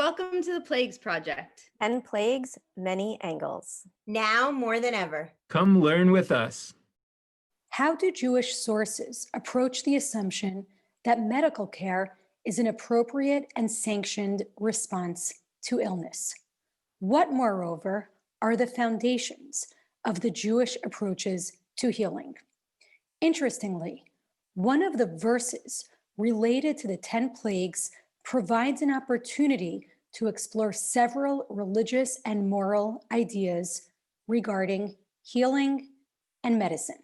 Welcome to the Plagues Project. 10 Plagues, Many Angles. Now more than ever. Come learn with us. How do Jewish sources approach the assumption that medical care is an appropriate and sanctioned response to illness? What, moreover, are the foundations of the Jewish approaches to healing? Interestingly, one of the verses related to the 10 plagues provides an opportunity to explore several religious and moral ideas regarding healing and medicine.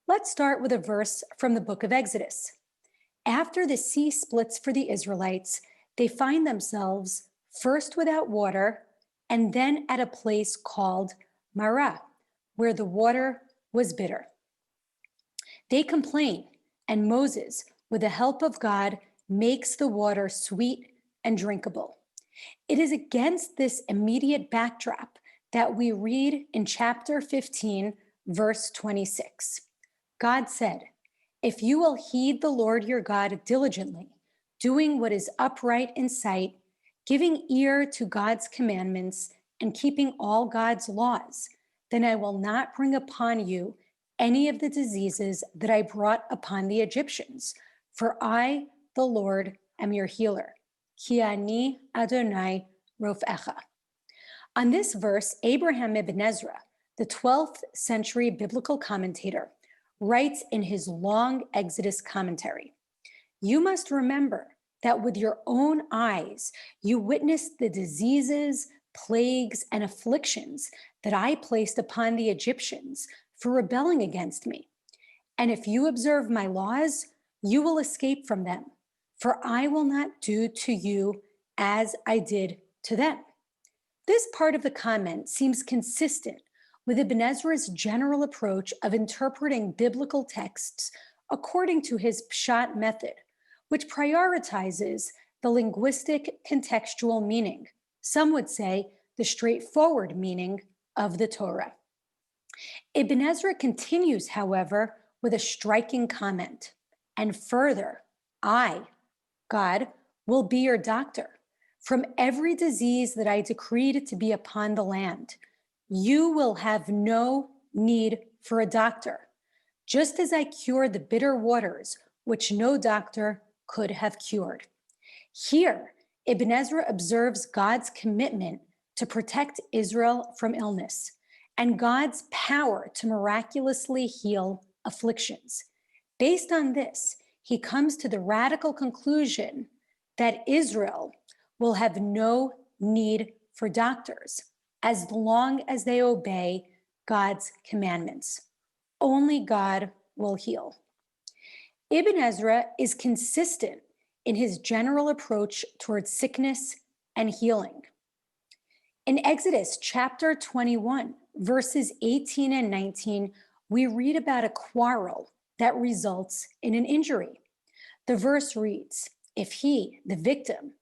Let's start with a verse from the book of Exodus. After the sea splits for the Israelites, they find themselves first without water and then at a place called Marah, where the water was bitter. They complain, and Moses, with the help of God, makes the water sweet and drinkable. It is against this immediate backdrop that we read in chapter 15, verse 26. God said, "If you will heed the Lord your God diligently, doing what is upright in sight, giving ear to God's commandments, and keeping all God's laws, then I will not bring upon you any of the diseases that I brought upon the Egyptians, for I, the Lord, am your healer. Ki ani Adonai Rofecha." On this verse, Abraham ibn Ezra, the 12th century biblical commentator, writes in his long Exodus commentary, "You must remember that with your own eyes, you witnessed the diseases, plagues, and afflictions that I placed upon the Egyptians for rebelling against me. And if you observe my laws, you will escape from them, for I will not do to you as I did to them." This part of the comment seems consistent with Ibn Ezra's general approach of interpreting biblical texts according to his Pshat method, which prioritizes the linguistic contextual meaning, some would say the straightforward meaning of the Torah. Ibn Ezra continues, however, with a striking comment. "And further, I, God, will be your doctor. From every disease that I decreed to be upon the land, you will have no need for a doctor, just as I cured the bitter waters, which no doctor could have cured." Here, Ibn Ezra observes God's commitment to protect Israel from illness and God's power to miraculously heal afflictions. Based on this, he comes to the radical conclusion that Israel will have no need for doctors as long as they obey God's commandments. Only God will heal. Ibn Ezra is consistent in his general approach towards sickness and healing. In Exodus chapter 21, verses 18 and 19, we read about a quarrel that results in an injury. The verse reads, "If he, the victim,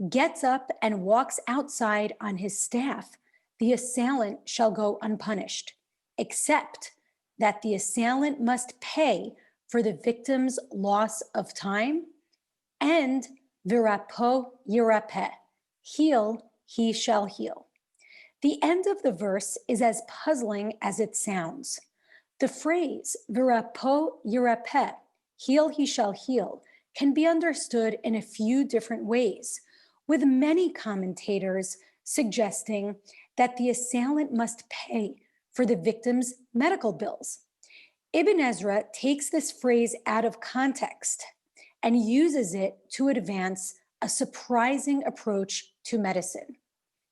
gets up and walks outside on his staff, the assailant shall go unpunished, except that the assailant must pay for the victim's loss of time, and virapo yirapeh, heal, he shall heal." The end of the verse is as puzzling as it sounds. The phrase virapo yirapeh, heal, he shall heal, can be understood in a few different ways, with many commentators suggesting that the assailant must pay for the victim's medical bills. Ibn Ezra takes this phrase out of context and uses it to advance a surprising approach to medicine.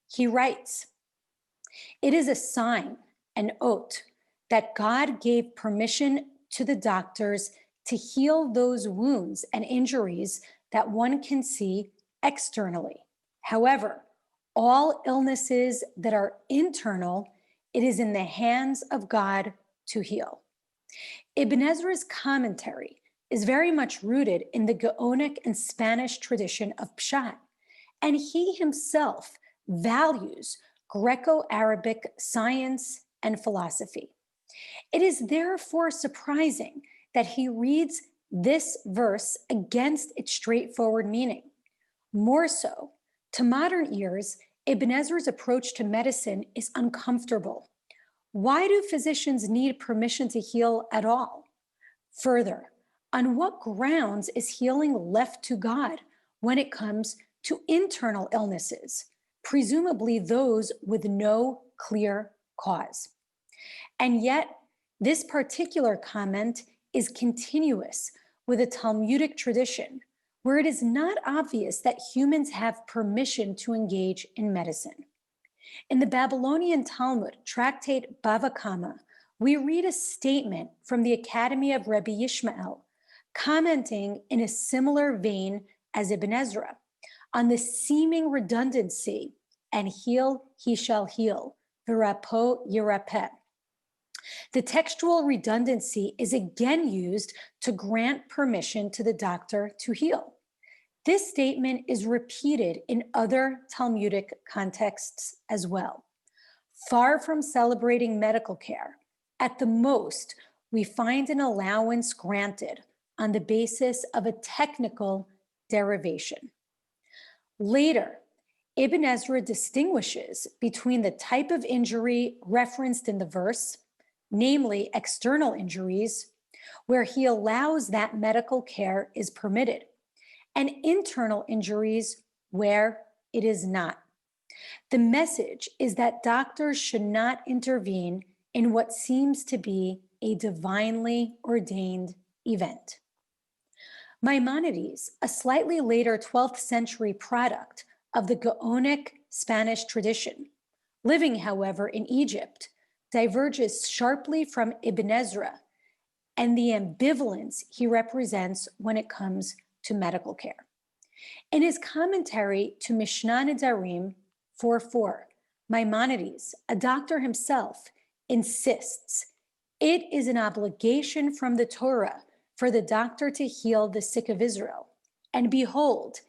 He writes, "It is a sign, an oath, that God gave permission to the doctors to heal those wounds and injuries that one can see externally. However, all illnesses that are internal, it is in the hands of God to heal." Ibn Ezra's commentary is very much rooted in the Gaonic and Spanish tradition of Pshat, and he himself values Greco-Arabic science and philosophy. It is therefore surprising that he reads this verse against its straightforward meaning. More so, To modern ears, Ibn Ezra's approach to medicine is uncomfortable. Why do physicians need permission to heal at all? Further, on what grounds is healing left to God when it comes to internal illnesses, presumably those with no clear cause? And yet, this particular comment is continuous with a Talmudic tradition where it is not obvious that humans have permission to engage in medicine. In the Babylonian Talmud, tractate Bava Kama, we read a statement from the Academy of Rebbe Yishmael, commenting in a similar vein as Ibn Ezra on the seeming redundancy, and heal he shall heal, v'rapo yirapeh. The textual redundancy is again used to grant permission to the doctor to heal. This statement is repeated in other Talmudic contexts as well. Far from celebrating medical care, at the most, we find an allowance granted on the basis of a technical derivation. Later, Ibn Ezra distinguishes between the type of injury referenced in the verse, namely external injuries, where he allows that medical care is permitted, and internal injuries where it is not. The message is that doctors should not intervene in what seems to be a divinely ordained event. Maimonides, a slightly later 12th century product of the Gaonic Spanish tradition, living, however, in Egypt, diverges sharply from Ibn Ezra and the ambivalence he represents when it comes to medical care. In his commentary to Mishnah Nedarim 4:4, Maimonides, a doctor himself, insists it is an obligation from the Torah for the doctor to heal the sick of Israel. And behold,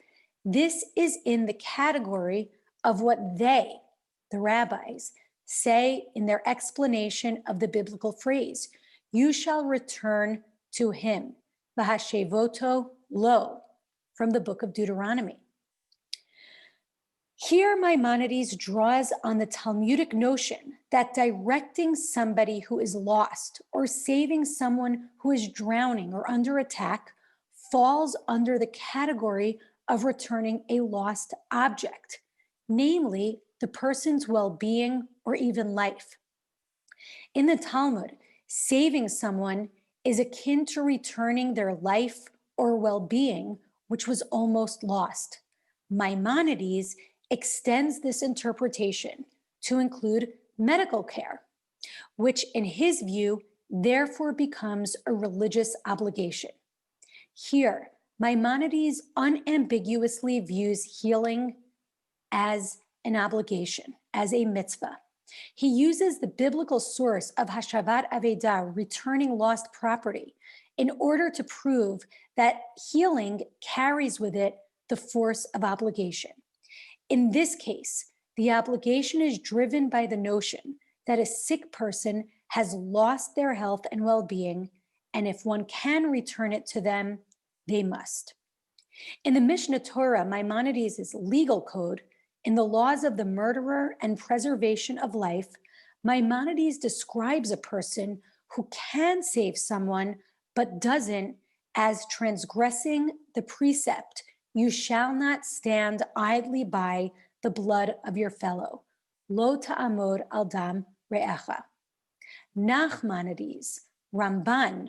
this is in the category of what they, the rabbis, say in their explanation of the biblical phrase, you shall return to him, v'hashevoto lo, from the book of Deuteronomy. Here, Maimonides draws on the Talmudic notion that directing somebody who is lost or saving someone who is drowning or under attack falls under the category of returning a lost object, namely the person's well-being or even life. In the Talmud, saving someone is akin to returning their life or well-being, which was almost lost. Maimonides extends this interpretation to include medical care, which in his view, therefore becomes a religious obligation. Here, Maimonides unambiguously views healing as an obligation, as a mitzvah. He uses the biblical source of Hashavat Avedah, returning lost property, in order to prove that healing carries with it the force of obligation. In this case, the obligation is driven by the notion that a sick person has lost their health and well-being, and if one can return it to them, they must. In the Mishnah Torah, Maimonides' legal code, in the laws of the murderer and preservation of life, Maimonides describes a person who can save someone but doesn't as transgressing the precept, you shall not stand idly by the blood of your fellow. Lo ta'amod al dam re'echa. Nachmanides, Ramban,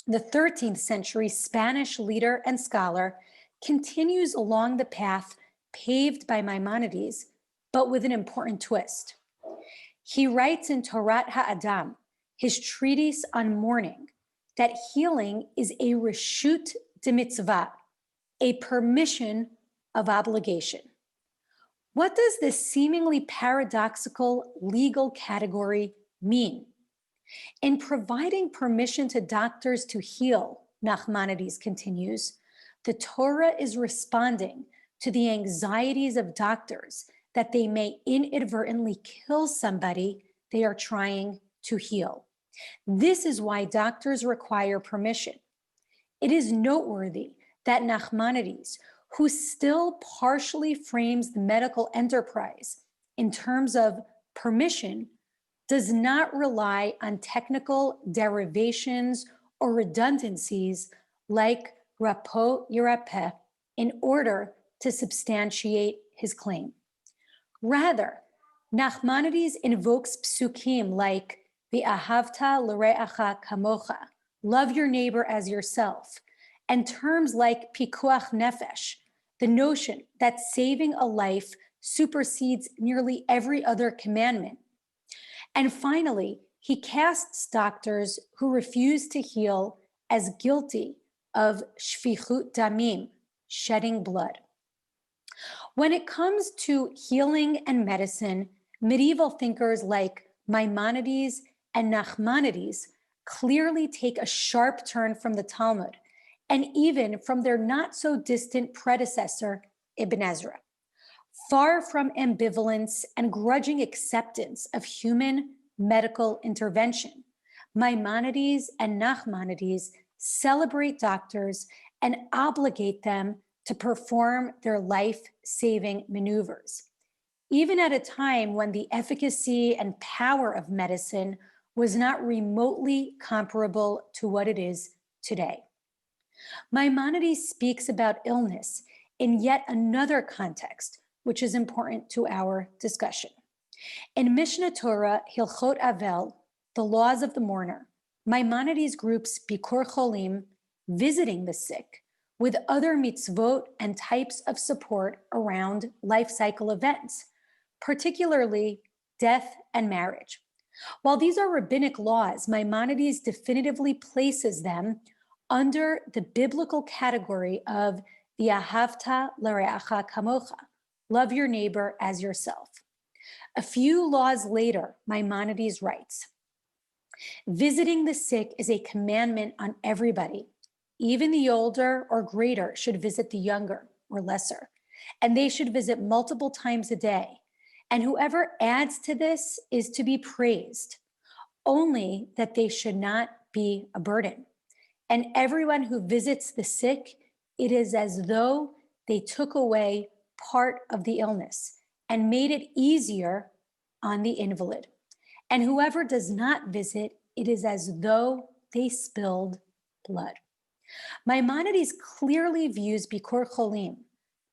the 13th century Spanish leader and scholar, continues along the path paved by Maimonides, but with an important twist. He writes in Torat Ha'adam, his treatise on mourning, that healing is a reshut de mitzvah, a permission of obligation. What does this seemingly paradoxical legal category mean? In providing permission to doctors to heal, Nachmanides continues, the Torah is responding to the anxieties of doctors that they may inadvertently kill somebody they are trying to heal. This is why doctors require permission. It is noteworthy that Nachmanides, who still partially frames the medical enterprise in terms of permission, does not rely on technical derivations or redundancies like rapot yirapeh in order to substantiate his claim. Rather, Nachmanides invokes psukim like v'ahavta l're'acha kamocha, love your neighbor as yourself, and terms like pikuach nefesh, the notion that saving a life supersedes nearly every other commandment. And finally, he casts doctors who refuse to heal as guilty of shfichut damim, shedding blood. When it comes to healing and medicine, medieval thinkers like Maimonides and Nachmanides clearly take a sharp turn from the Talmud and even from their not so distant predecessor, Ibn Ezra. Far from ambivalence and grudging acceptance of human medical intervention, Maimonides and Nachmanides celebrate doctors and obligate them to perform their life-saving maneuvers, even at a time when the efficacy and power of medicine was not remotely comparable to what it is today. Maimonides speaks about illness in yet another context, which is important to our discussion. In Mishnah Torah, Hilchot Avel, the laws of the mourner, Maimonides groups Bikur Cholim, visiting the sick, with other mitzvot and types of support around life cycle events, particularly death and marriage. While these are rabbinic laws, Maimonides definitively places them under the biblical category of v'ahavta l're'acha kamocha, love your neighbor as yourself. A few laws later, Maimonides writes, visiting the sick is a commandment on everybody. Even the older or greater should visit the younger or lesser, and they should visit multiple times a day. And whoever adds to this is to be praised, only that they should not be a burden. And everyone who visits the sick, it is as though they took away part of the illness and made it easier on the invalid. And whoever does not visit, it is as though they spilled blood. Maimonides clearly views Bikur Cholim,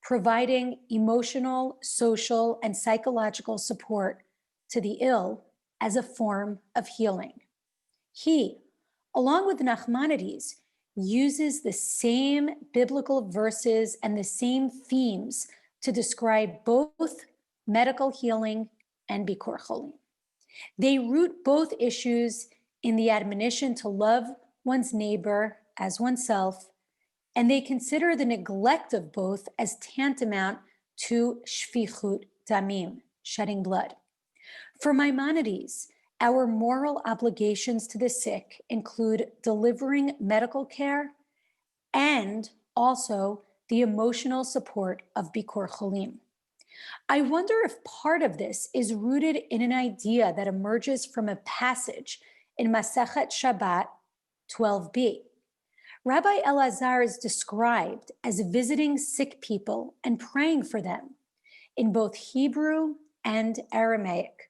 providing emotional, social, and psychological support to the ill, as a form of healing. He, along with Nachmanides, uses the same biblical verses and the same themes to describe both medical healing and Bikur Cholim. They root both issues in the admonition to love one's neighbor as oneself, and they consider the neglect of both as tantamount to shfichut damim, shedding blood. For Maimonides, our moral obligations to the sick include delivering medical care and also the emotional support of Bikur Cholim. I wonder if part of this is rooted in an idea that emerges from a passage in Masechet Shabbat 12b. Rabbi Elazar is described as visiting sick people and praying for them in both Hebrew and Aramaic.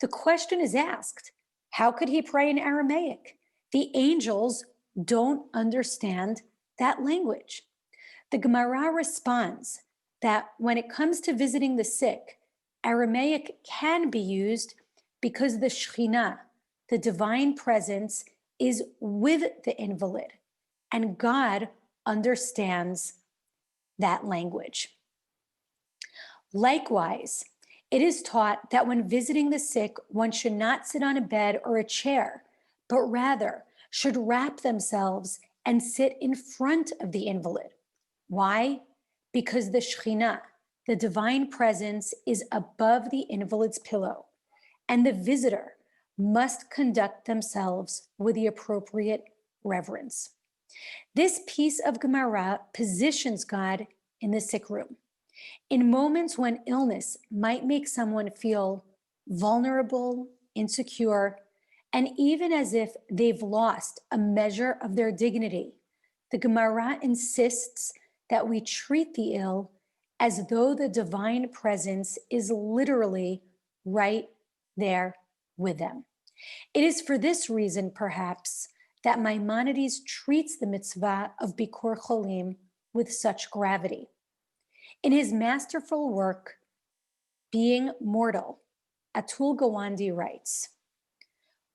The question is asked, how could he pray in Aramaic? The angels don't understand that language. The Gemara responds that when it comes to visiting the sick, Aramaic can be used because the Shekhinah, the divine presence, is with the invalid, and God understands that language. Likewise, it is taught that when visiting the sick, one should not sit on a bed or a chair, but rather should wrap themselves and sit in front of the invalid. Why? Because the Shekhinah, the divine presence, is above the invalid's pillow, and the visitor must conduct themselves with the appropriate reverence. This piece of Gemara positions God in the sick room. In moments when illness might make someone feel vulnerable, insecure, and even as if they've lost a measure of their dignity, the Gemara insists that we treat the ill as though the divine presence is literally right there with them. It is for this reason, perhaps, that Maimonides treats the mitzvah of Bikur Cholim with such gravity. In his masterful work, Being Mortal, Atul Gawande writes,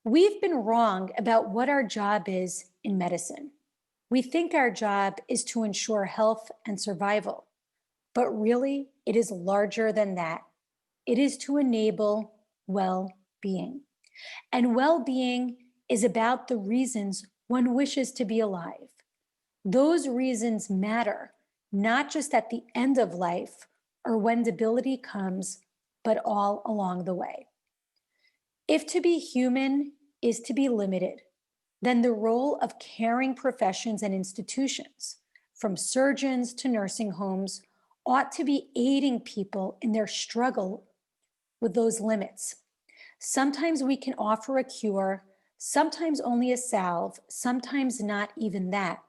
"We've been wrong about what our job is in medicine. We think our job is to ensure health and survival, but really it is larger than that. It is to enable well-being. And well-being is about the reasons one wishes to be alive. Those reasons matter, not just at the end of life or when debility comes, but all along the way. If to be human is to be limited, then the role of caring professions and institutions, from surgeons to nursing homes, ought to be aiding people in their struggle with those limits. Sometimes we can offer a cure, sometimes only a salve, sometimes not even that.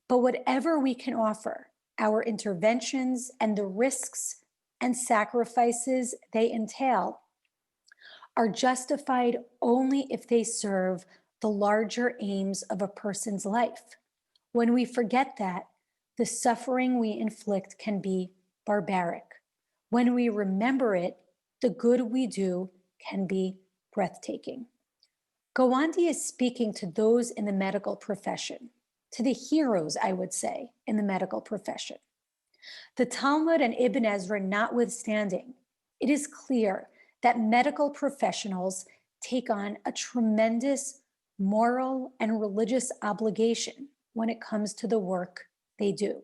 But whatever we can offer, our interventions and the risks and sacrifices they entail are justified only if they serve the larger aims of a person's life. When we forget that, the suffering we inflict can be barbaric. When we remember it, the good we do can be breathtaking." Gawande is speaking to those in the medical profession, to the heroes, I would say, in the medical profession. The Talmud and Ibn Ezra notwithstanding, it is clear that medical professionals take on a tremendous moral and religious obligation when it comes to the work they do.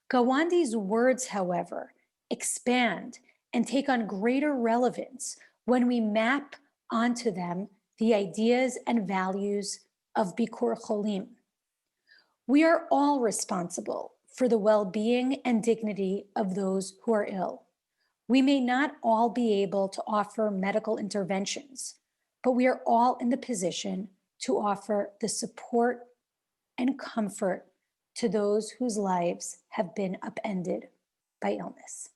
Gawande's words, however, expand and take on greater relevance when we map onto them the ideas and values of Bikur Cholim. We are all responsible for the well-being and dignity of those who are ill. We may not all be able to offer medical interventions, but we are all in the position to offer the support and comfort to those whose lives have been upended by illness.